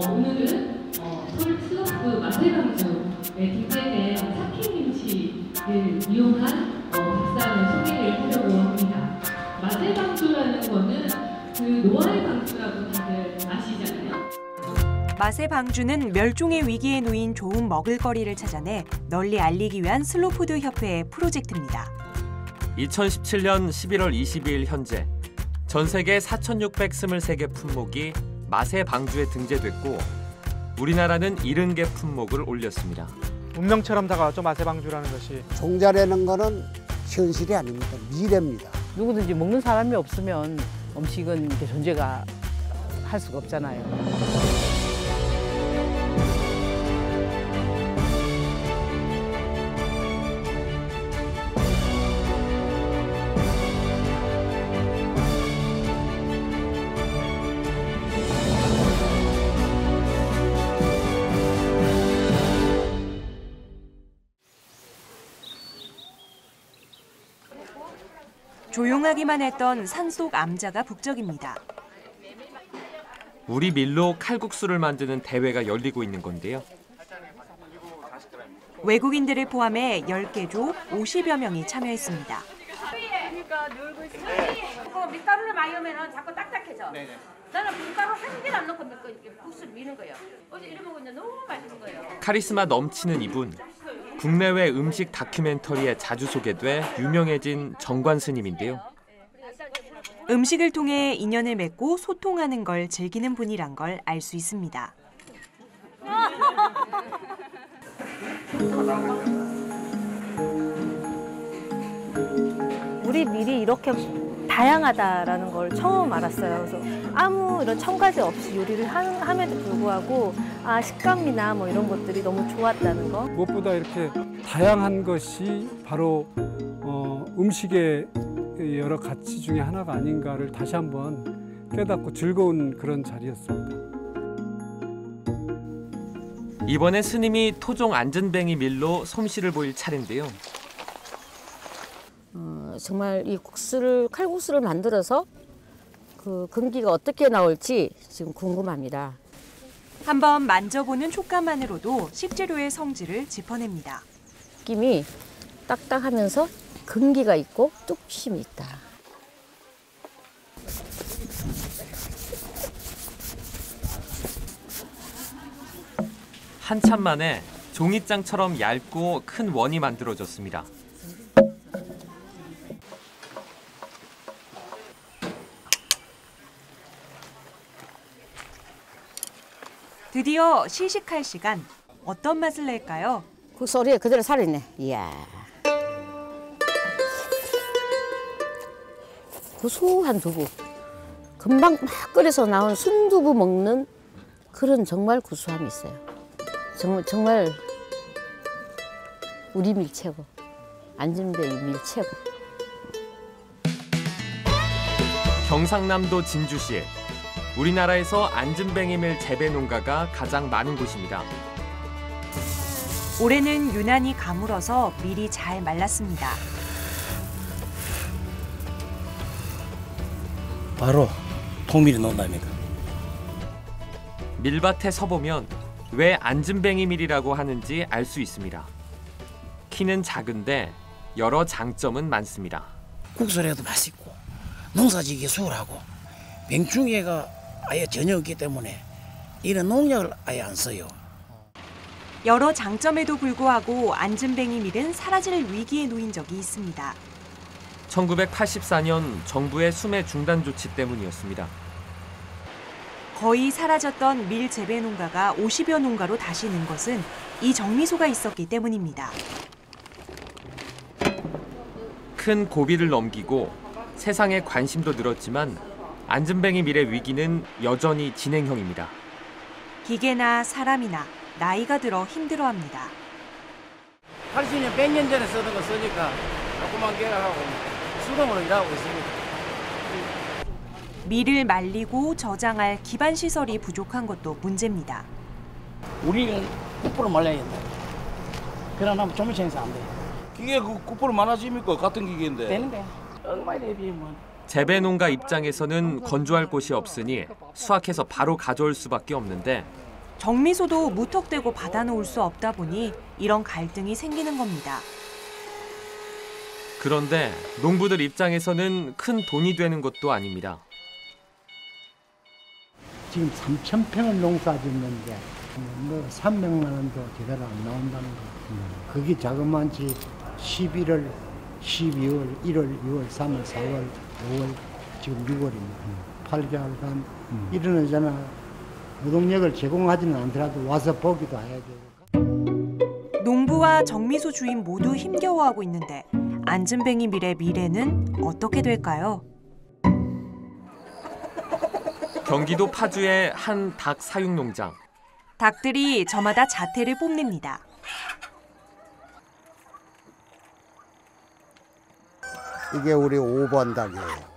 오늘은 서울 슬럼프 마세방주에 뒷배된 사케김치를 이용한 밥상을 소개를 하려고 합니다. 마세방주라는 거는 그 노아의 방주라고 다들 아시잖아요. 마세방주는 멸종의 위기에 놓인 좋은 먹을거리를 찾아내 널리 알리기 위한 슬로푸드 협회의 프로젝트입니다. 2017년 11월 22일 현재 전 세계 4,623개 품목이 마세방주에 등재됐고 우리나라는 70개 품목을 올렸습니다. 운명처럼 다가왔죠, 마세방주라는 것이. 종자라는 거는 현실이 아닙니다. 미래입니다. 누구든지 먹는 사람이 없으면 음식은 이렇게 존재가 할 수가 없잖아요. 조용하기만 했던 산속 암자가 북적입니다. 우리 밀로 칼국수를 만드는 대회가 열리고 있는 건데요. 외국인들을 포함해 10개 조 50여 명이 참여했습니다. 밀가루를 많이 넣으면 자꾸 딱딱해져. 나는 밀가루 한 개도 안 넣고 국수를 미는 거예요. 어제 이래 먹었는데 너무 맛있는 거예요. 카리스마 넘치는 이분. 국내외 음식 다큐멘터리에 자주 소개돼 유명해진 정관 스님인데요. 음식을 통해 인연을 맺고 소통하는 걸 즐기는 분이란 걸 알 수 있습니다. 우리 밀이 이렇게 다양하다라는 걸 처음 알았어요. 그래서 아무 이런 첨가제 없이 요리를 함에도 불구하고 식감이나 뭐 이런 것들이 너무 좋았다는 거. 무엇보다 이렇게 다양한 것이 바로 음식의 여러 가치 중에 하나가 아닌가를 다시 한번 깨닫고 즐거운 그런 자리였습니다. 이번에 스님이 토종 안전뱅이 밀로 솜씨를 보일 차례인데요. 정말 이 칼국수를 만들어서 그 금기가 어떻게 나올지 지금 궁금합니다. 한번 만져보는 촉감만으로도 식재료의 성질을 짚어냅니다. 느낌이 딱딱하면서 금기가 있고 뚝심이 있다. 한참 만에 종이장처럼 얇고 큰 원이 만들어졌습니다. 드디어 시식할 시간. 어떤 맛을 낼까요? 그 소리에 그대로 살아있네. 이야. 고소한 두부. 금방 막 끓여서 나온 순두부 먹는 그런 정말 구수함이 있어요. 정말 우리 밀 최고. 안전뱅이 밀 최고. 경상남도 진주시. 우리나라에서 안전뱅이밀 재배 농가가 가장 많은 곳입니다. 올해는 유난히 가물어서 밀이 잘 말랐습니다. 바로 통밀이 논답니다. 밀밭에 서보면 왜 안전뱅이밀이라고 하는지 알 수 있습니다. 키는 작은데 여러 장점은 많습니다. 국수를 해도 맛있고 농사지기 수월하고 병충해가 아예 전혀 없기 때문에 이런 농약을 아예 안 써요. 여러 장점에도 불구하고 안전뱅이 밀은 사라질 위기에 놓인 적이 있습니다. 1984년 정부의 수매 중단 조치 때문이었습니다. 거의 사라졌던 밀 재배 농가가 50여 농가로 다시 는 것은 이 정미소가 있었기 때문입니다. 큰 고비를 넘기고 세상에 관심도 늘었지만 안전뱅이 밀의 위기는 여전히 진행형입니다. 기계나 사람이나 나이가 들어 힘들어합니다. 80년, 100년 전에 쓰던 거 쓰니까 조그만 개하고 수동으로 일하고 있습니다. 밀을 말리고 저장할 기반 시설이 부족한 것도 문제입니다. 우리는 9% 말려야 된다. 그러나 조미청에서 안 돼요. 기계 9% 많아집니까? 같은 기계인데. 되는데 얼마에 대비하면. 재배 농가 입장에서는 건조할 곳이 없으니 수확해서 바로 가져올 수밖에 없는데 정미소도 무턱대고 받아놓을 수 없다 보니 이런 갈등이 생기는 겁니다. 그런데 농부들 입장에서는 큰 돈이 되는 것도 아닙니다. 지금 3,000평을 농사 짓는데 뭐 300만 원도 제대로 안 나온다는 거. 그게 자그마치 11월, 12월, 1월, 2월, 3월, 4월, 5월, 지금 6월입니다. 8개월간 이러잖아. 노동력을 제공하지는 않더라도 와서 보기도 해야 되고. 농부와 정미소 주인 모두 힘겨워하고 있는데 안진뱅이 밀의 미래는 어떻게 될까요? 경기도 파주의 한 닭 사육 농장. 닭들이 저마다 자태를 뽐냅니다. 이게 우리 5번 닭이에요.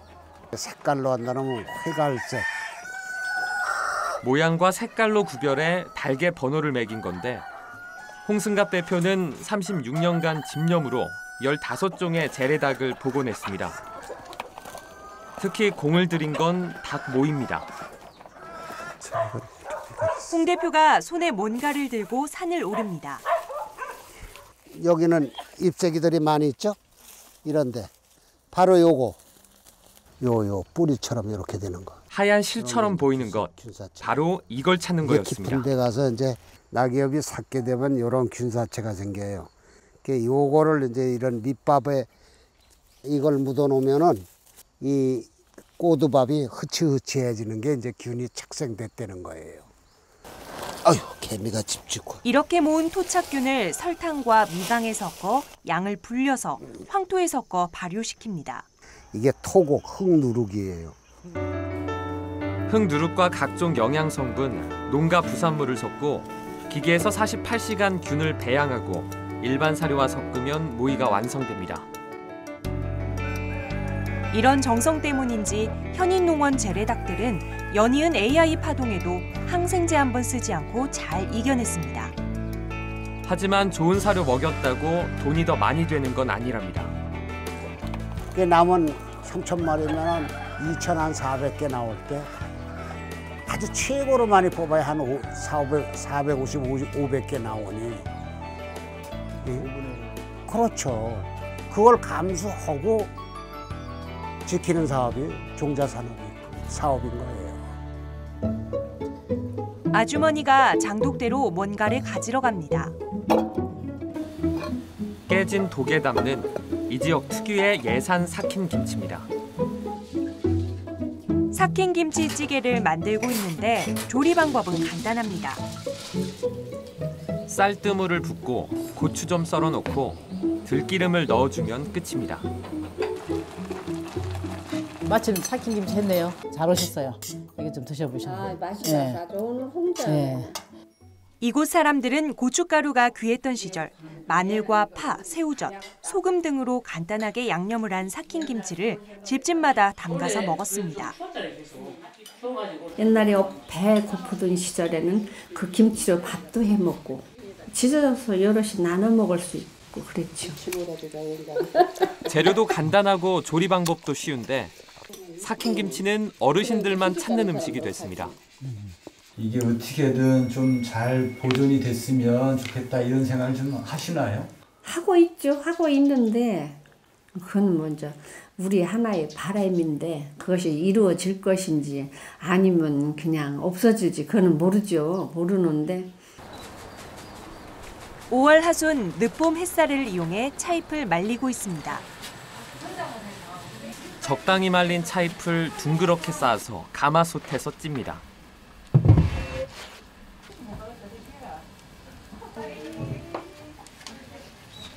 색깔로 한다면 회갈색. 모양과 색깔로 구별해 닭의 번호를 매긴 건데 홍승갑 대표는 36년간 집념으로 15종의 재래닭을 복원했습니다. 특히 공을 들인 건 닭 모입니다. 홍 대표가 손에 뭔가를 들고 산을 오릅니다. 여기는 잎새기들이 많이 있죠? 이런데 바로 요거 요 뿌리처럼 이렇게 되는 거. 하얀 실처럼 보이는 것, 바로 이걸 찾는 거였습니다. 깊은 데 가서 이제 낙엽이 삭게 되면 이런 균사체가 생겨요. 요거를 이제 이런 밑밥에 이걸 묻어 놓으면은 이 꼬두밥이 흐치흐치해지는 게 이제 균이 착생됐다는 거예요. 아유, 개미가 짚짓고. 이렇게 모은 토착균을 설탕과 미강에 섞어 양을 불려서 황토에 섞어 발효시킵니다. 이게 토곡, 흙누룩이에요. 흙누룩과 각종 영양 성분, 농가 부산물을 섞고 기계에서 48시간 균을 배양하고 일반 사료와 섞으면 모이가 완성됩니다. 이런 정성 때문인지 현인농원 재래닭들은 연이은 AI 파동에도 항생제 한 번 쓰지 않고 잘 이겨냈습니다. 하지만 좋은 사료 먹였다고 돈이 더 많이 되는 건 아니랍니다. 남은 3,000마리면 2,400개 나올 때 아주 최고로 많이 뽑아야 한 450, 500개 나오니. 그렇죠. 그걸 감수하고 지키는 사업이 종자산업 사업인 거예요. 아주머니가 장독대로 뭔가를 가지러 갑니다. 깨진 독에 담는 이 지역 특유의 예산 삭힌 김치입니다. 삭힌 김치찌개를 만들고 있는데 조리 방법은 간단합니다. 쌀뜨물을 붓고 고추 좀 썰어 놓고 들기름을 넣어주면 끝입니다. 마침 삭힌 김치 했네요. 잘 오셨어요. 이거 좀 드셔보셔요. 맛있어서 아주 오늘 홍자. 네. 이곳 사람들은 고춧가루가 귀했던 시절 마늘과 파, 새우젓, 소금 등으로 간단하게 양념을 한 삭힌 김치를 집집마다 담가서 먹었습니다. 옛날에 배 고프던 시절에는 그 김치로 밥도 해 먹고 지져서 여럿이 나눠 먹을 수 있고 그랬죠. 재료도 간단하고 조리 방법도 쉬운데 삭힌 김치는 어르신들만 찾는 음식이 됐습니다. 이게 어떻게든 좀 잘 보존이 됐으면 좋겠다 이런 생각을 좀 하시나요? 하고 있죠. 하고 있는데 그건 먼저 우리 하나의 바람인데 그것이 이루어질 것인지 아니면 그냥 없어질지 그건 모르죠. 모르는데 5월 하순 늦봄 햇살을 이용해 차잎을 말리고 있습니다. 적당히 말린 차잎을 둥그렇게 쌓아서 가마솥에서 찝니다.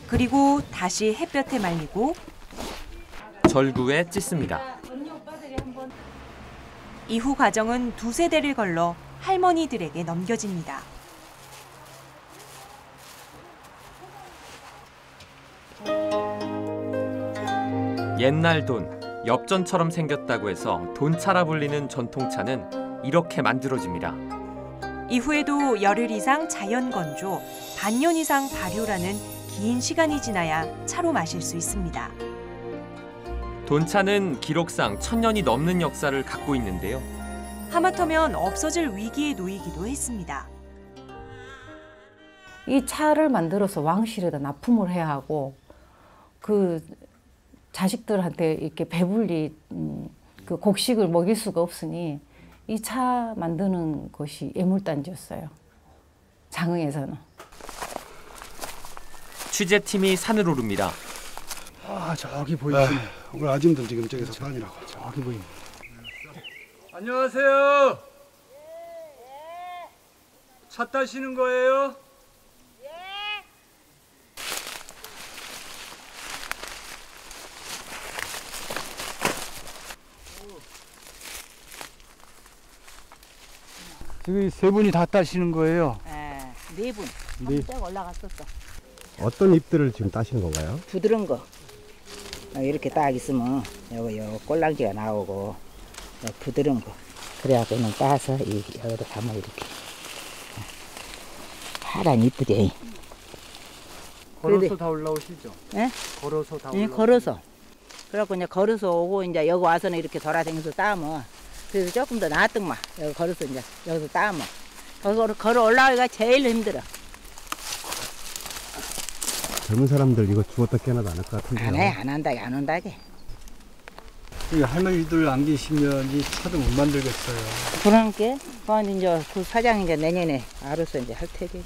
그리고 다시 햇볕에 말리고 절구에 찢습니다. 이후 과정은 2세대를 걸러 할머니들에게 넘겨집니다. 옛날 돈, 엽전처럼 생겼다고 해서 돈차라 불리는 전통차는 이렇게 만들어집니다. 이후에도 열흘 이상 자연 건조, 반년 이상 발효라는 긴 시간이 지나야 차로 마실 수 있습니다. 돈차는 기록상 1000년이 넘는 역사를 갖고 있는데요. 하마터면 없어질 위기에 놓이기도 했습니다. 이 차를 만들어서 왕실에다 납품을 해야 하고 그 자식들한테 이렇게 배불리 그 곡식을 먹일 수가 없으니 이 차 만드는 것이 애물단지였어요. 장흥에서는. 취재팀이 산을 오릅니다. 아, 저기 보이시네. 우리 아줌들 지금 저기서 다니라고. 저기 보이네. 안녕하세요. 차 따시는 거예요? 지금 세 분이 다 따시는 거예요? 네 분. 네. 쫙 올라갔었어. 어떤 잎들을 지금 따시는 건가요? 부드러운 거. 이렇게 딱 있으면 요 꼴랑지가 나오고 부드러운 거. 그래갖고는 따서 여기다 담아 이렇게. 파란 이쁘지. 걸어서 다 올라오시죠? 네? 걸어서 다 네, 걸어서. 그래갖고 이제 걸어서 오고 이제 여기 와서는 이렇게 돌아다니면서 따면 그래서 조금 더 나았더만 여기 걸어서 이제 여기서 따면 걸어 올라가기가 제일 힘들어. 젊은 사람들 이거 죽었다 깨어나도 안 할 것 같은데요. 안 해, 안 한다게, 안 온다게. 이 할머니들 안 계시면 이 차도 못 만들겠어요. 그러니까 그건 이제 그 사장 이제 내년에 알아서 이제 할 테지.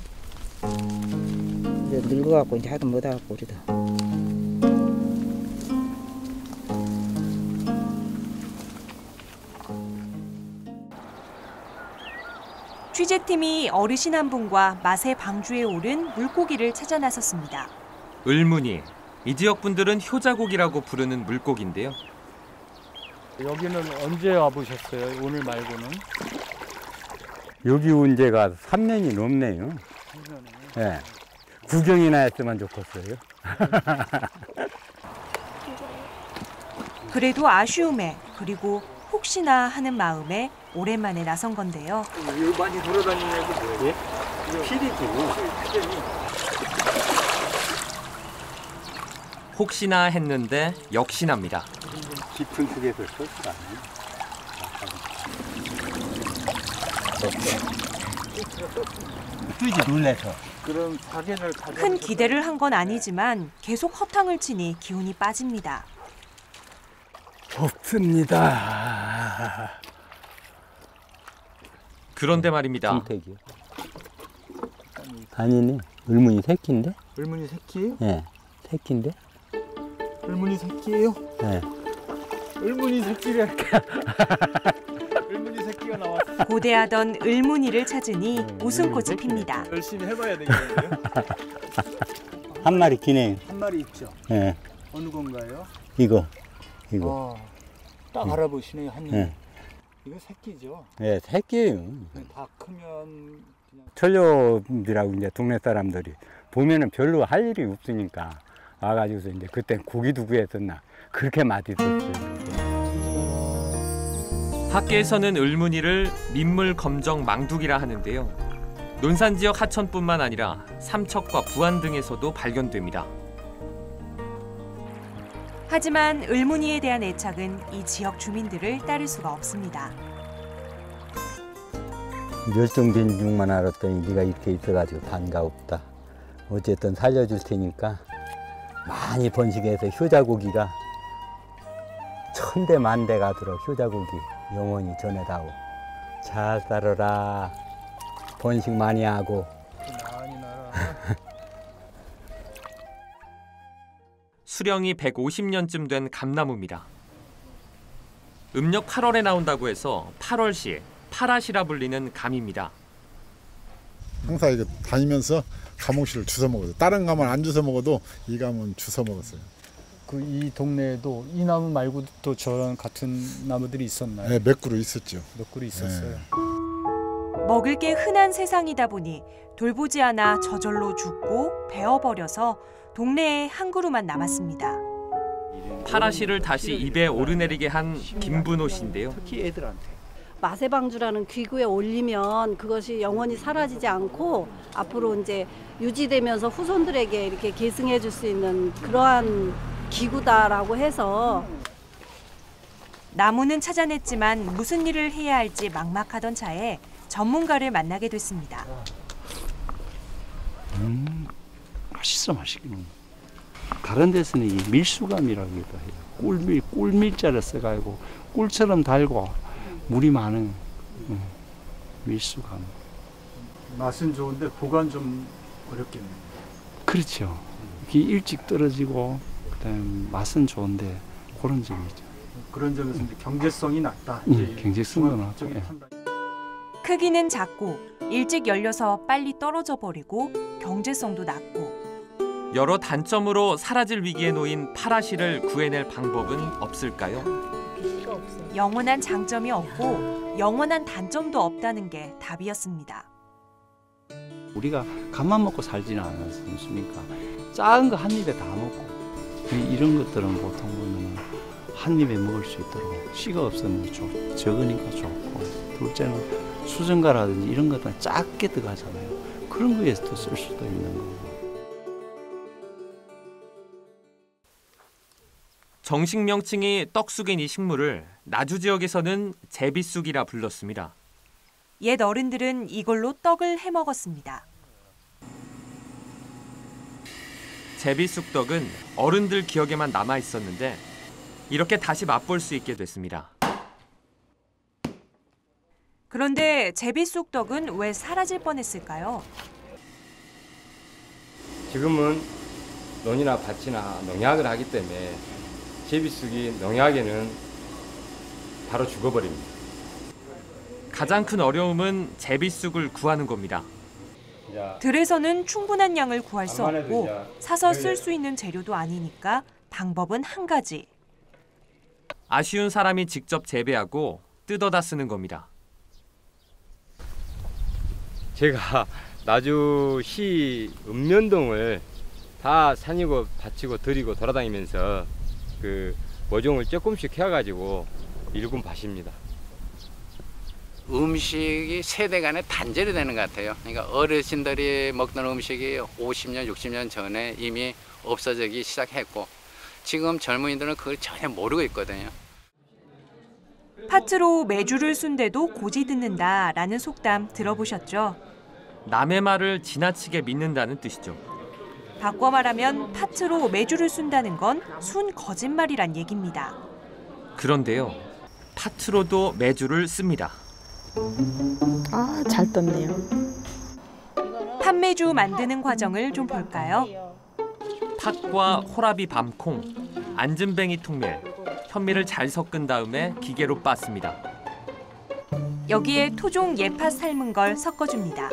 이제 늙어갖고 이제 하도 못하고 우리도. 취재팀이 어르신 한 분과 맛의 방주에 오른 물고기를 찾아 나섰습니다. 을무늬, 이 지역 분들은 효자고기라고 부르는 물고기인데요. 여기는 언제 와보셨어요? 오늘 말고는? 여기 온 지가 3년이 넘네요. 3년에? 네. 구경이나 했으면 좋겠어요. 그래도 아쉬움에 그리고 혹시나 하는 마음에 오랜만에 나선 건데요. 여기 많이 돌아다니는 애들 뭐예요? 피리지. 혹시나 했는데 역시납니다. 깊은 속에서 설수가 아니에요. 뜨지 놀래서. 그럼 사진을 큰 기대를 한 건 아니지만 계속 허탕을 치니 기운이 빠집니다. 없습니다. 그런데 말입니다. 김택이요. 아니네. 을무늬 새끼인데? 을무늬 새끼예요? 네. 새끼인데? 을무늬 새끼예요? 네. 을무늬 새끼랄까. 을무늬 새끼가 나왔어. 고대하던 을무늬를 찾으니 웃음꽃이 핍니다. 열심히 해봐야 되겠는데요? 한 마리 기네요. 한 마리 있죠? 네. 어느 건가요? 이거. 딱 알아보시네요, 한 입. 네. 이거 새끼죠? 네, 새끼예요. 다 크면 그냥 천료들하고 이제 동네 사람들이 보면은 별로 할 일이 없으니까 와가지고서 이제 그때 고기도 구했었나 그렇게 맛있었어요. 학계에서는 을무늬를 민물 검정 망둑이라 하는데요. 논산 지역 하천뿐만 아니라 삼척과 부안 등에서도 발견됩니다. 하지만 을무늬에 대한 애착은 이 지역 주민들을 따를 수가 없습니다. 멸종된 줄만 알았더니 네가 이렇게 있어가지고 반가웠다. 어쨌든 살려줄 테니까 많이 번식해서 효자고기가 천대 만대 가도록 효자고기 영원히 전해다오. 잘 살아라. 번식 많이 하고. 많이 날아. 수령이 150년쯤 된 감나무입니다. 음력 8월에 나온다고 해서 8월시, 파라시라 불리는 감입니다. 항상 이거 다니면서 감옥시를 주워 먹었어요. 다른 감은 안 주워 먹어도 이 감은 주워 먹었어요. 그 이 동네에도 이 나무 말고도 또 저런 같은 나무들이 있었나요? 네, 몇 그루 있었죠. 몇 그루 있었어요. 네. 먹을 게 흔한 세상이다 보니 돌보지 않아 저절로 죽고 베어버려서 동네에 한 그루만 남았습니다. 파라시를 다시 입에 오르내리게 한 김분호 씨인데요. 특히 애들한테. 맛의 방주라는 기구에 올리면 그것이 영원히 사라지지 않고 앞으로 이제 유지되면서 후손들에게 이렇게 계승해 줄 수 있는 그러한 기구다라고 해서 나무는 찾아냈지만 무슨 일을 해야 할지 막막하던 차에 전문가를 만나게 됐습니다. 맛있어 맛있긴. 다른 데서는 이 밀수감이라기도 해요. 꿀밀자를 써가지고 꿀처럼 달고 물이 많은 밀수감. 맛은 좋은데 보관 좀 어렵겠네요. 그렇죠. 이게 일찍 떨어지고 그다음 맛은 좋은데 그런 점이 있죠. 그런 점에서 이제 경제성이 낮다. 경제성도 낮고. 크기는 작고 일찍 열려서 빨리 떨어져 버리고 경제성도 낮고. 여러 단점으로 사라질 위기에 놓인 파라시를 구해낼 방법은 없을까요? 영원한 장점이 없고 영원한 단점도 없다는 게 답이었습니다. 우리가 밥만 먹고 살지는 않았습니까? 작은 거 한 입에 다 먹고 이런 것들은 보통 보면 한 입에 먹을 수 있도록 씨가 없으면 적으니까 좋고, 둘째는 수정가라든지 이런 것들은 작게 들어가잖아요. 그런 거에서도 쓸 수도 있는 거고. 정식 명칭이 떡쑥인 이 식물을 나주 지역에서는 제비쑥이라 불렀습니다. 옛 어른들은 이걸로 떡을 해먹었습니다. 제비쑥떡은 어른들 기억에만 남아 있었는데 이렇게 다시 맛볼 수 있게 됐습니다. 그런데 제비쑥떡은 왜 사라질 뻔했을까요? 지금은 논이나 밭이나 농약을 하기 때문에 제비쑥이 농약에는 바로 죽어버립니다. 가장 큰 어려움은 제비쑥을 구하는 겁니다. 들에서는 충분한 양을 구할 수 없고 사서 쓸 수 있는 재료도 아니니까 방법은 한 가지. 아쉬운 사람이 직접 재배하고 뜯어다 쓰는 겁니다. 제가 나주시 읍면동을 다 산이고 밭이고 들이고 돌아다니면서 그 모종을 조금씩 해가지고 일군 밭입니다. 음식이 세대 간에 단절이 되는 것 같아요. 그러니까 어르신들이 먹던 음식이 50년, 60년 전에 이미 없어지기 시작했고 지금 젊은이들은 그걸 전혀 모르고 있거든요. 팥으로 메주를 순대도 고지 듣는다라는 속담 들어보셨죠? 남의 말을 지나치게 믿는다는 뜻이죠. 바꿔 말하면 팥으로 메주를 순다는 건 순 거짓말이란 얘기입니다. 그런데요, 팥으로도 메주를 씁니다. 아, 잘 떴네요. 팥메주 만드는 과정을 좀 볼까요? 팥과 호라비 밤콩, 안전뱅이 통밀, 현미를 잘 섞은 다음에 기계로 빻습니다. 여기에 토종 예팥 삶은 걸 섞어줍니다.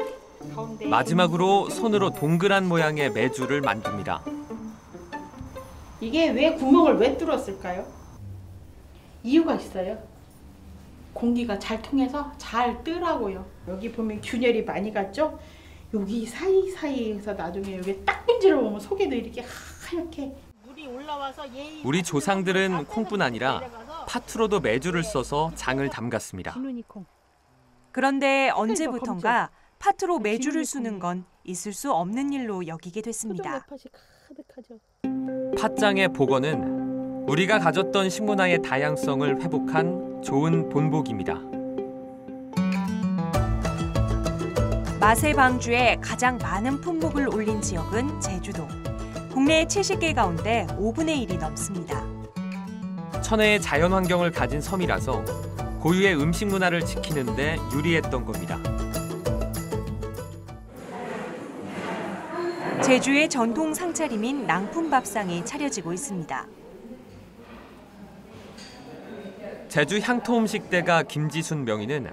마지막으로 손으로 동그란 모양의 메주를 만듭니다. 이게 왜 구멍을 왜 뚫었을까요? 이유가 있어요. 공기가 잘 통해서 잘 뜨라고요. 여기 보면 균열이 많이 갔죠? 여기 사이사이에서 나중에 여기 딱 문질러 보면 속에도 이렇게 하얗게 물이 올라와서 우리 조상들은 콩뿐 아니라 팥으로도 메주를 써서 장을 담갔습니다. 그런데 언제부턴가 팥으로 메주를 수는 건 있을 수 없는 일로 여기게 됐습니다. 팥장의 복원은 우리가 가졌던 식문화의 다양성을 회복한 좋은 본보기입니다. 맛의 방주에 가장 많은 품목을 올린 지역은 제주도. 국내 70개 가운데 5분의 1이 넘습니다. 천혜의 자연 환경을 가진 섬이라서 고유의 음식 문화를 지키는 데 유리했던 겁니다. 제주의 전통 상차림인 낭품밥상이 차려지고 있습니다. 제주 향토음식대가 김지순 명인은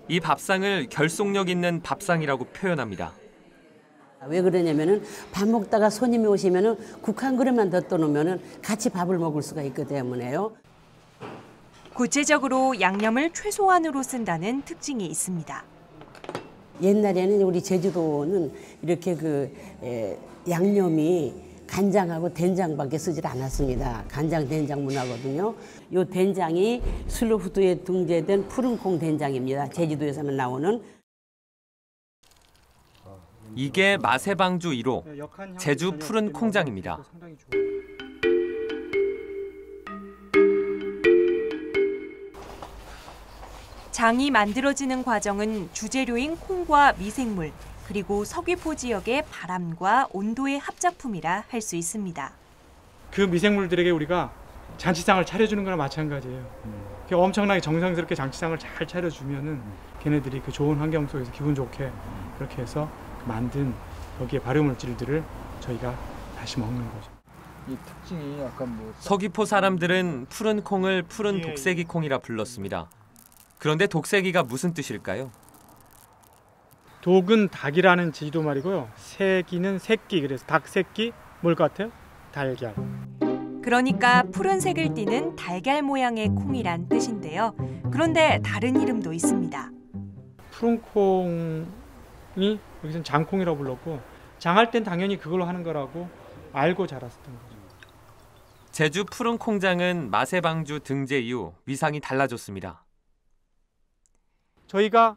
이 밥상을 결속력 있는 밥상이라고 표현합니다. 왜 그러냐면은 밥 먹다가 손님이 오시면은 국 한 그릇만 더 떠놓으면은 같이 밥을 먹을 수가 있기 때문에요. 구체적으로 양념을 최소한으로 쓴다는 특징이 있습니다. 옛날에는 우리 제주도는 이렇게 양념이 간장하고 된장밖에 쓰질 않았습니다. 간장 된장 문화거든요. 이 된장이 슬로푸드에 등재된 푸른콩 된장입니다. 제주도에서만 나오는. 이게 맛의 방주 1호 제주 푸른 콩장입니다. 장이 만들어지는 과정은 주재료인 콩과 미생물 그리고 서귀포 지역의 바람과 온도의 합작품이라 할 수 있습니다. 그 미생물들에게 우리가 잔치상을 차려주는 거나 마찬가지예요. 엄청나게 정성스럽게 잔치상을 잘 차려주면은 걔네들이 그 좋은 환경 속에서 기분 좋게 그렇게 해서 만든 거기에 발효물질들을 저희가 다시 먹는 거죠. 이 특징이 약간 서귀포 사람들은 푸른 콩을 푸른 독세기 콩이라 불렀습니다. 그런데 독세기가 무슨 뜻일까요? 독은 닭이라는 제주도 말이고요. 새기는 새끼, 그래서 닭 새끼 뭘 같아요? 달걀. 그러니까 푸른색을 띠는 달걀 모양의 콩이란 뜻인데요. 그런데 다른 이름도 있습니다. 푸른 콩이 여기서는 장콩이라고 불렀고 장할 땐 당연히 그걸로 하는 거라고 알고 자랐었던 거죠. 제주 푸른 콩장은 마세방주 등재 이후 위상이 달라졌습니다. 저희가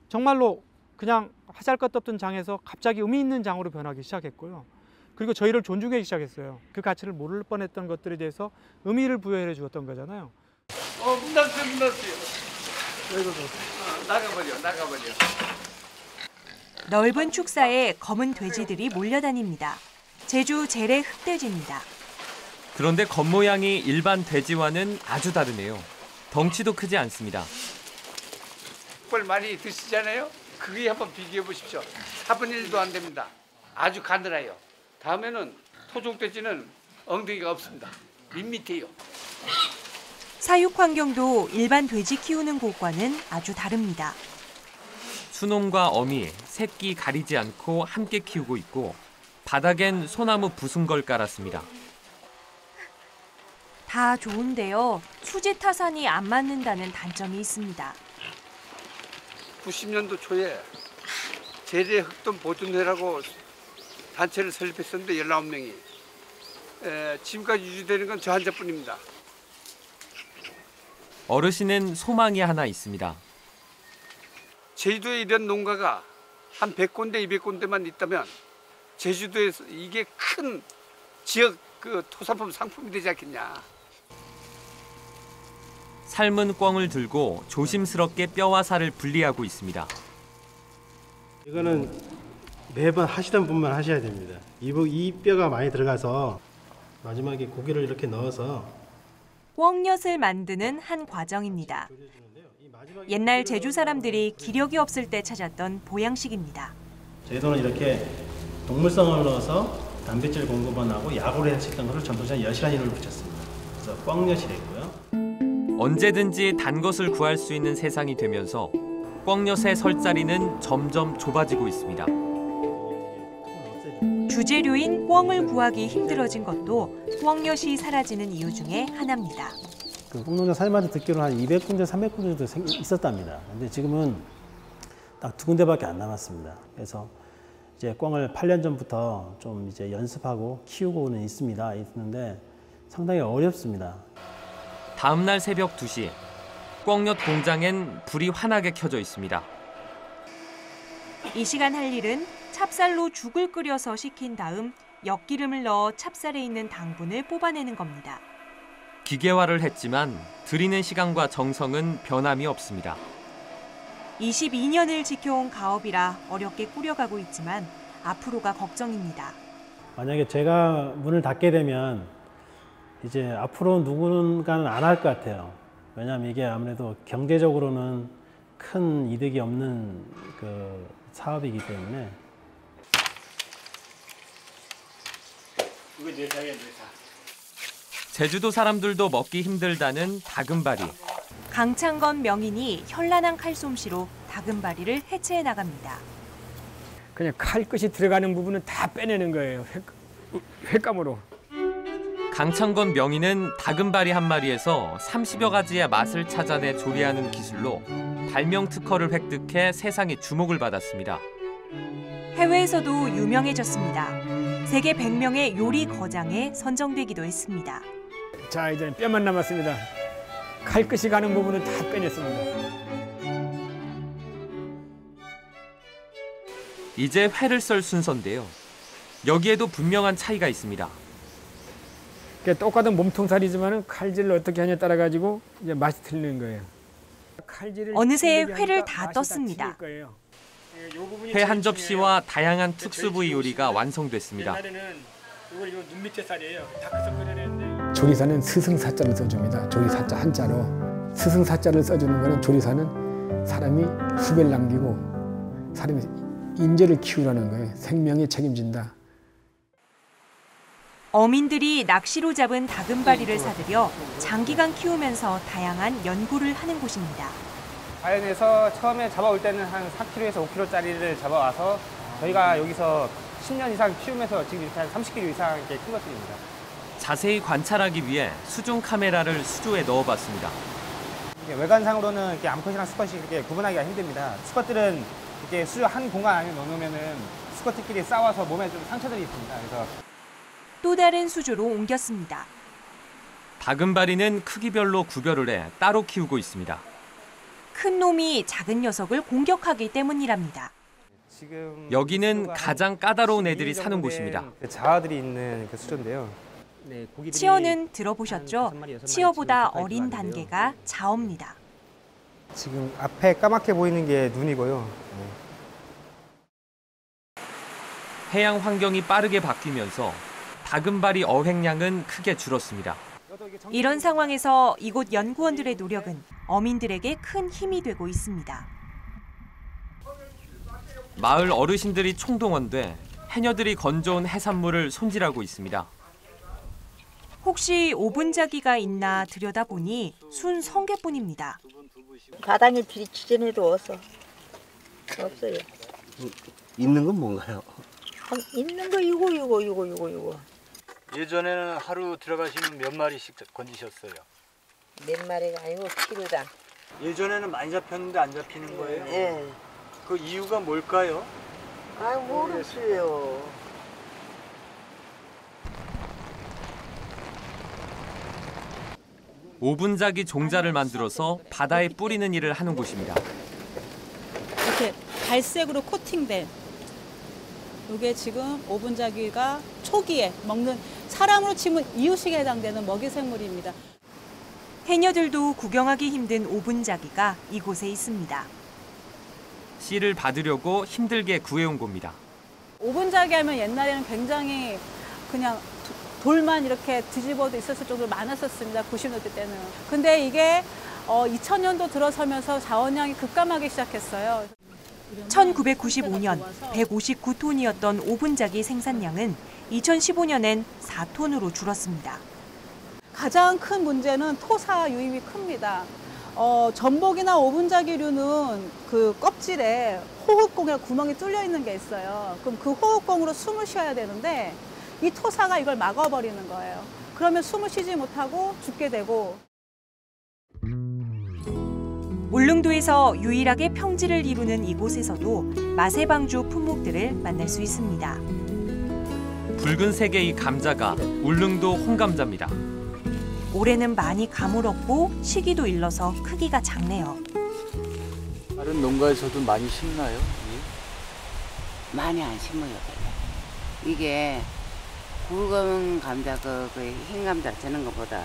정말로 그냥 하잘것도 없던 장에서 갑자기 의미 있는 장으로 변하기 시작했고요. 그리고 저희를 존중하기 시작했어요. 그 가치를 모를 뻔했던 것들에 대해서 의미를 부여해 주었던 거잖아요. 문 닫았어요. 나가버려. 넓은 축사에 검은 돼지들이 몰려다닙니다. 제주 재래 흑돼지입니다. 그런데 겉모양이 일반 돼지와는 아주 다르네요. 덩치도 크지 않습니다. 꿀 많이 드시잖아요. 그게 한번 비교해 보십시오. 4분의 1도 안 됩니다. 아주 가늘어요. 다음에는 토종돼지는 엉덩이가 없습니다. 밋밋해요. 사육 환경도 일반 돼지 키우는 곳과는 아주 다릅니다. 수놈과 어미, 새끼 가리지 않고 함께 키우고 있고 바닥엔 소나무 부순 걸 깔았습니다. 다 좋은데요. 수지 타산이 안 맞는다는 단점이 있습니다. 90년도 초에 재래 흑돈 보존회라고 단체를 설립했었는데 19명이 지금까지 유지되는 건 저 한자뿐입니다. 어르신은 소망이 하나 있습니다. 제주도에 이런 농가가 한 100군데, 200군데만 있다면 제주도에서 이게 큰 지역 그 토산품 상품이 되지 않겠냐. 삶은 꿩을 들고 조심스럽게 뼈와 살을 분리하고 있습니다. 이거는 매번 하시던 분만 하셔야 됩니다. 이 뼈가 많이 들어가서 마지막에 고기를 이렇게 넣어서 꿩엿을 만드는 한 과정입니다. 옛날 제주 사람들이 기력이 없을 때 찾았던 보양식입니다. 제주도는 이렇게 동물성을 넣어서 단백질 공급만 하고 약으로 했었던 것을 전부전 엿이라는 이름을 붙였습니다. 그래서 꿩엿이 됐고요. 언제든지 단 것을 구할 수 있는 세상이 되면서 꿩엿의 설 자리는 점점 좁아지고 있습니다. 주재료인 꿩을 구하기 힘들어진 것도 꿩엿이 사라지는 이유 중에 하나입니다. 그 꿩농장 사장님한테 듣기로는 한 200군데, 300군데 정도 있었답니다. 근데 지금은 딱 2군데밖에 안 남았습니다. 그래서 이제 꿩을 8년 전부터 좀 이제 연습하고 키우고는 있는데 상당히 어렵습니다. 다음 날 새벽 2시, 꿩엿 공장엔 불이 환하게 켜져 있습니다. 이 시간 할 일은 찹쌀로 죽을 끓여서 식힌 다음 엿기름을 넣어 찹쌀에 있는 당분을 뽑아내는 겁니다. 기계화를 했지만 들이는 시간과 정성은 변함이 없습니다. 22년을 지켜온 가업이라 어렵게 꾸려가고 있지만 앞으로가 걱정입니다. 만약에 제가 문을 닫게 되면 이제 앞으로 누군가는 안 할 것 같아요. 왜냐하면 이게 아무래도 경제적으로는 큰 이득이 없는 그 사업이기 때문에. 제주도 사람들도 먹기 힘들다는 다금바리. 강창건 명인이 현란한 칼솜씨로 다금바리를 해체해 나갑니다. 그냥 칼끝이 들어가는 부분은 다 빼내는 거예요. 횟감으로. 강창건 명인은 다금바리 한 마리에서 30여 가지의 맛을 찾아내 조리하는 기술로 발명 특허를 획득해 세상의 주목을 받았습니다. 해외에서도 유명해졌습니다. 세계 100명의 요리 거장에 선정되기도 했습니다. 자, 이제 뼈만 남았습니다. 칼끝이 가는 부분은 다 빼냈습니다. 이제 회를 썰 순서인데요. 여기에도 분명한 차이가 있습니다. 똑같은 몸통살이지만 칼질을 어떻게 하냐에 따라 가지고 이제 맛이 틀리는 거예요. 어느새 회를 다 떴습니다. 회 한 접시와 다양한 특수 부위 요리가 완성됐습니다. 옛날에는 이거 눈 밑에 쌀이에요. 닦아서 끓여냈는데. 조리사는 스승사자를 써줍니다. 조리사자 한자로. 스승사자를 써주는 거는 조리사는 사람이 후배를 남기고 사람이 인재를 키우라는 거예요. 생명에 책임진다. 어민들이 낚시로 잡은 다금바리를 사들여 장기간 키우면서 다양한 연구를 하는 곳입니다. 자연에서 처음에 잡아올 때는 한 4kg에서 5kg짜리를 잡아와서 저희가 여기서 10년 이상 키우면서 지금 이렇게 한 30kg 이상 이렇게 큰 것들입니다. 자세히 관찰하기 위해 수중 카메라를 수조에 넣어봤습니다. 외관상으로는 이렇게 암컷이랑 수컷이 이렇게 구분하기가 힘듭니다. 수컷들은 이렇게 수조 한 공간 안에 넣어놓으면은 수컷들끼리 싸워서 몸에 좀 상처들이 있습니다. 그래서 또 다른 수조로 옮겼습니다. 다금바리는 크기별로 구별을 해 따로 키우고 있습니다. 큰 놈이 작은 녀석을 공격하기 때문이랍니다. 여기는 가장 까다로운 애들이 사는 곳입니다. 자아들이 있는 그 수조인데요. 치어는 들어보셨죠? 치어보다 어린 단계가 자어입니다. 지금 앞에 까맣게 보이는 게 눈이고요. 해양 환경이 빠르게 바뀌면서 다금바리 어획량은 크게 줄었습니다. 이런 상황에서 이곳 연구원들의 노력은 어민들에게 큰 힘이 되고 있습니다. 마을 어르신들이 총동원돼 해녀들이 건져온 해산물을 손질하고 있습니다. 혹시 오분자기가 있나 들여다보니 순 성게뿐입니다. 바닥에 들이치전에도 없어요. 있는 건 뭔가요? 있는 거 이거. 예전에는 하루 들어가시면 몇 마리씩 건지셨어요? 몇 마리가 아니고 키로당. 예전에는 많이 잡혔는데 안 잡히는 거예요? 예. 그 이유가 뭘까요? 아, 모르겠어요. 오분자기 종자를 만들어서 바다에 뿌리는 일을 하는 곳입니다. 이렇게 갈색으로 코팅된 이게 지금 오분자기가 초기에 먹는 사람으로 치면 이유식에 해당되는 먹이 생물입니다. 해녀들도 구경하기 힘든 오분자기가 이곳에 있습니다. 씨를 받으려고 힘들게 구해온 겁니다. 오분자기 하면 옛날에는 굉장히 그냥 돌만 이렇게 뒤집어도 있었을 정도로 많았었습니다. 90년대 때는. 근데 이게 2000년도 들어서면서 자원량이 급감하기 시작했어요. 1995년 159톤이었던 오분자기 생산량은 2015년엔 4톤으로 줄었습니다. 가장 큰 문제는 토사 유입이 큽니다. 전복이나 오분자기류는 그 껍질에 호흡공에 구멍이 뚫려 있는 게 있어요. 그럼 그 호흡공으로 숨을 쉬어야 되는데 이 토사가 이걸 막아버리는 거예요. 그러면 숨을 쉬지 못하고 죽게 되고. 울릉도에서 유일하게 평지를 이루는 이곳에서도 마세방주 품목들을 만날 수 있습니다. 붉은색의 이 감자가 울릉도 홍감자입니다. 올해는 많이 가물었고 시기도 일러서 크기가 작네요. 다른 농가에서도 많이 심나요? 많이 안 심어요. 이게 굵은 감자 그 흰 감자 저는 것보다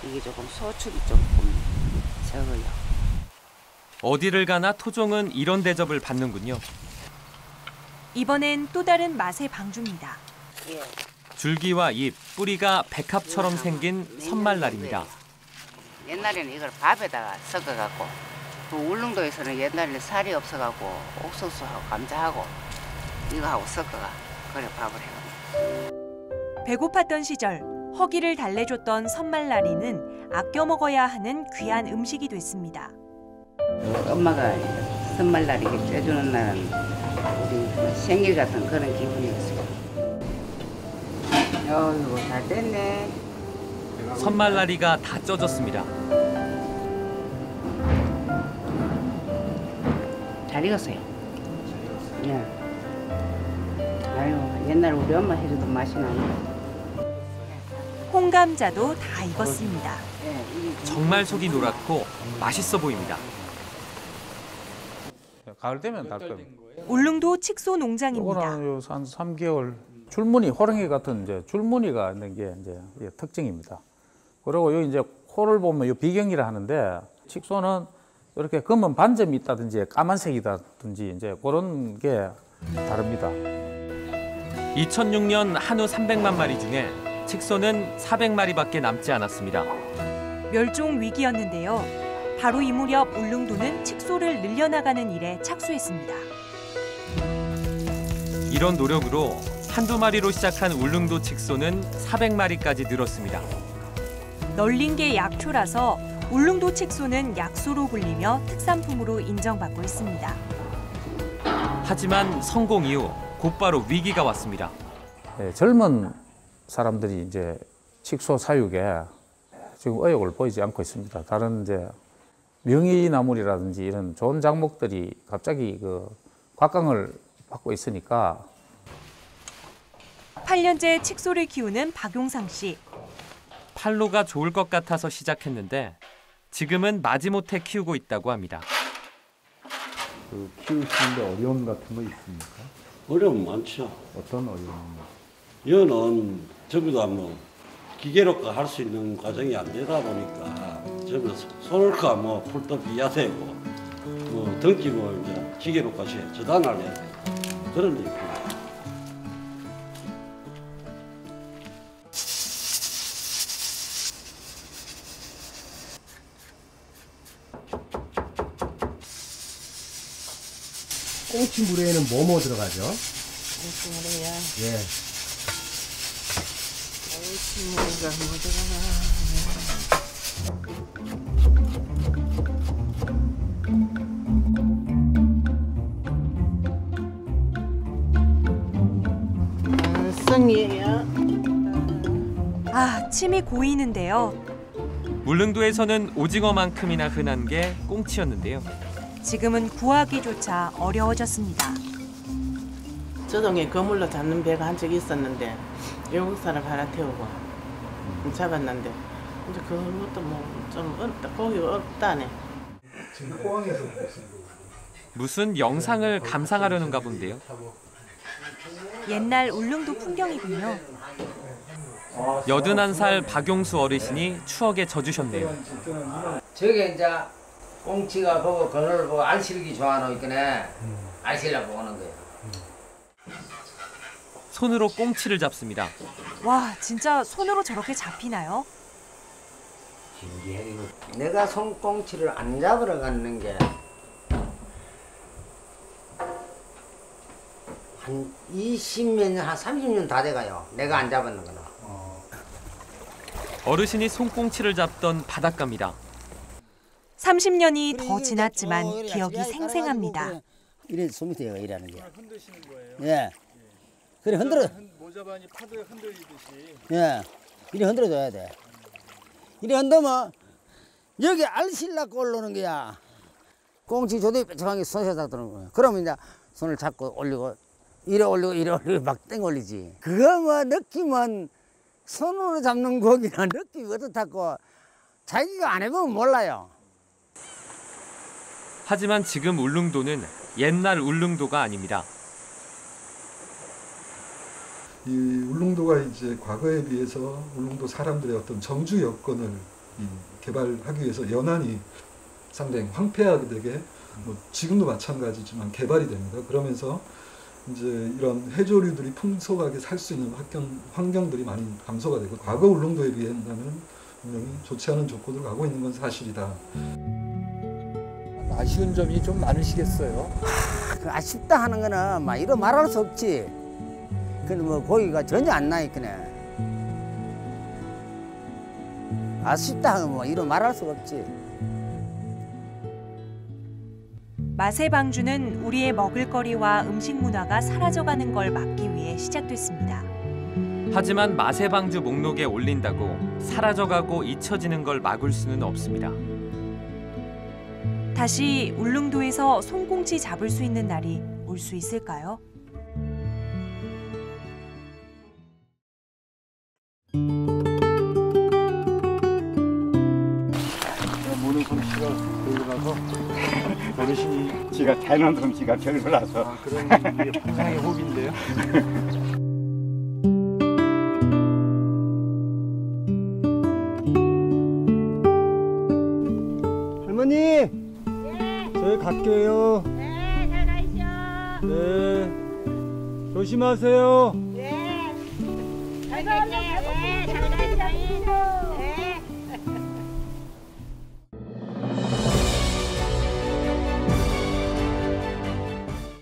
이게 조금 소출이 조금 적어요. 어디를 가나 토종은 이런 대접을 받는군요. 이번엔 또 다른 맛의 방주입니다. 줄기와 잎, 뿌리가 백합처럼 생긴 선말날입니다. 옛날에는 이걸 밥에다가 섞어갖고 그 울릉도에서는 옛날에 살이 없어갖고 옥수수하고 감자하고 이거하고 섞어가 그래 밥을 해요. 배고팠던 시절 허기를 달래줬던 선말나리는 아껴 먹어야 하는 귀한 음식이 됐습니다. 엄마가 선말날 이렇게 쪄주는 날은 우리 생일 같은 그런 기분이었어요. 어이구 잘 됐네. 선말나리가 다 쪄졌습니다. 잘 익었어요. 네. 아유 옛날 우리 엄마 해주던 맛이 나네. 홍감자도 다 익었습니다. 정말 속이 노랗고 맛있어 보입니다. 가을 되면 달 겁니다. 울릉도 칡소 농장입니다. 이거는 한 3개월 줄무늬, 호랑이 같은 이제 줄무늬가 있는 게 이제 특징입니다. 그리고 요 이제 코를 보면 요 비경이라 하는데 칡소는 이렇게 검은 반점이 있다든지 까만색이다든지 이제 그런 게 다릅니다. 2006년 한우 300만 마리 중에 칡소는 400마리밖에 남지 않았습니다. 멸종 위기였는데요. 바로 이 무렵 울릉도는 칡소를 늘려나가는 일에 착수했습니다. 이런 노력으로 한두 마리로 시작한 울릉도 칡소는 400마리까지 늘었습니다. 널린 게 약초라서 울릉도 칡소는 약소로 불리며 특산품으로 인정받고 있습니다. 하지만 성공 이후 곧바로 위기가 왔습니다. 네, 젊은 사람들이 이제 칡소 사육에 지금 의욕을 보이지 않고 있습니다. 다른 이제 명이나물이라든지 이런 좋은 작목들이 갑자기 그 곽강을 받고 있으니까 8년째 칡소를 키우는 박용상 씨. 판로가 좋을 것 같아서 시작했는데 지금은 마지못해 키우고 있다고 합니다. 그 키우시는데 어려움 같은 거 있습니까? 어려움 많죠. 어떤 어려움? 이거는 전부 다 뭐 기계로 할 수 있는 과정이 안 되다 보니까 전부 손을까 뭐 풀도 비야 되고 뭐 등기 뭐 이제 기계로까지 저단을 해야 돼. 그런 데 있고. 꽁치물에는 뭐뭐 들어가죠? 꽁치물에야. 예. 꽁치물에가 뭐 들어가나. 성이에요. 아, 침이 고이는데요. 울릉도에서는 오징어만큼이나 흔한 게 꽁치였는데요. 지금은 구하기조차 어려워졌습니다. 저동에 그물로 잡는 배가 한 적이 있었는데 외국 사람 하나 태우고 잡았는데 이제 그것도 뭐 좀 어렵다. 고기가 어렵다네. 지금 포항에서 무슨 영상을 감상하려는가 본데요. 옛날 울릉도 풍경이군요. 81살 박용수 어르신이 추억에 젖으셨네요. 저게 이제 꽁치가 보고 그늘을 보고 알 실기 좋아하는 있거네. 알 실려고 오는 거예요. 손으로 꽁치를 잡습니다. 와, 진짜 손으로 저렇게 잡히나요? 내가 손꽁치를 안 잡으러 갔는 게 한 20몇 년, 한 30년 다 돼가요. 내가 안 잡았는 거는. 어르신이 손꽁치를 잡던 바닷가입니다. 30년이 더 지났지만 기억이 생생합니다. 이래 손 밑에 이라는 게. 흔드시는 거예요? 예. 그래 흔들어. 모자반이 파도에 흔들리듯이. 예. 이래 흔들어줘야 돼. 이래 흔들면 여기 알실라고 올라오는 거야. 꽁치 조대 뾰족하게 손에 딱 들어오는 거야. 그러면 이제 손을 잡고 올리고 이래 올리고 막 땡 올리지. 그거 뭐 느낌은 손으로 잡는 고기나 느낌이 어떻다고 자기가 안 해보면 몰라요. 하지만 지금 울릉도는 옛날 울릉도가 아닙니다. 이 울릉도가 이제 과거에 비해서 울릉도 사람들의 어떤 정주 여건을 개발하기 위해서 연안이 상당히 황폐하게 뭐 지금도 마찬가지지만 개발이 됩니다. 그러면서 이제 이런 해조류들이 풍속하게 살 수 있는 환경들이 많이 감소가 되고 과거 울릉도에 비한다면 분명히 좋지 않은 조건으로 가고 있는 건 사실이다. 아쉬운 점이 좀 많으시겠어요? 아쉽다 하는 거는 막 이런 말할 수 없지. 근데 뭐 고기가 전혀 안 나있거네. 아쉽다 하면 뭐 이런 말할 수 없지. 맛의 방주는 우리의 먹을거리와 음식 문화가 사라져가는 걸 막기 위해 시작됐습니다. 하지만 맛의 방주 목록에 올린다고 사라져가고 잊혀지는 걸 막을 수는 없습니다. 다시 울릉도에서 손꽁치 잡을 수 있는 날이 올 수 있을까요? 모는 솜씨가 별로라서 어르신이 지가 대는 솜씨가 별로라서. 그런 게 부상의 호흡인데요. 할머니 조심하세요. 네. 잘 갈게요. 네, 잘 갈게요. 네.